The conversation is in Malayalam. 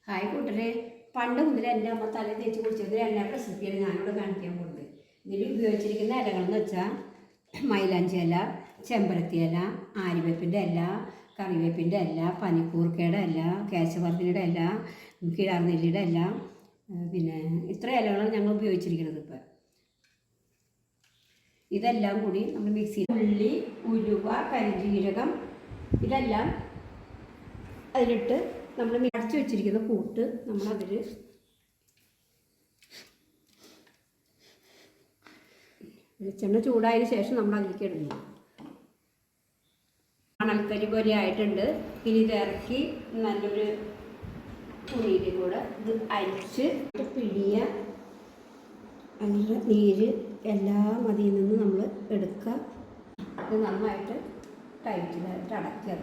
ഹായ് കൂട്ടരെ, പണ്ട് മുതൽ എൻ്റെ അമ്മ തല തേച്ച് കുളിച്ചത് എല്ലാ റെസിപ്പിയാണ് ഞാനിവിടെ കാണിക്കാൻ പോകുന്നത്. ഇതിൽ ഉപയോഗിച്ചിരിക്കുന്ന ഇലകളെന്ന് വെച്ചാൽ മൈലാഞ്ചി ഇല, ചെമ്പരത്തി ഇല, ആര്യവേപ്പിൻ്റെ ഇല, കറിവേപ്പിൻ്റെ ഇല, പനിക്കൂർക്കയുടെ ഇല, കേശവർദ്ധനയുടെ ഇല, കിഴാർനെല്ലിയുടെ ഇല, പിന്നെ ഇത്ര ഇലകളാണ് ഞങ്ങൾ ഉപയോഗിച്ചിരിക്കുന്നത്. ഇപ്പം ഇതെല്ലാം കൂടി നമ്മൾ മിക്സിയിൽ ഉള്ളി, ഉലുവ, കരിഞ്ജീരകം ഇതെല്ലാം അതിലിട്ട് നമ്മൾ അടച്ചു വെച്ചിരിക്കുന്ന കൂട്ട് നമ്മളതിൽ വെളിച്ചെണ്ണ ചൂടായതിനു ശേഷം നമ്മൾ അതിലേക്ക് ഇടുന്നു. മണൽക്കരി പോലെ ആയിട്ടുണ്ട്. ഇനി ഇത് ഇറക്കി നല്ലൊരു തുണിയിൽ കൂടെ ഇത് അരിച്ച് പിഴിയ അതിൻ്റെ നീര് എല്ലാം അതിൽ നിന്ന് നമ്മൾ എടുക്കുക. ഇത് നന്നായിട്ട് ടൈറ്റിലായിട്ട് അടയ്ക്കുക.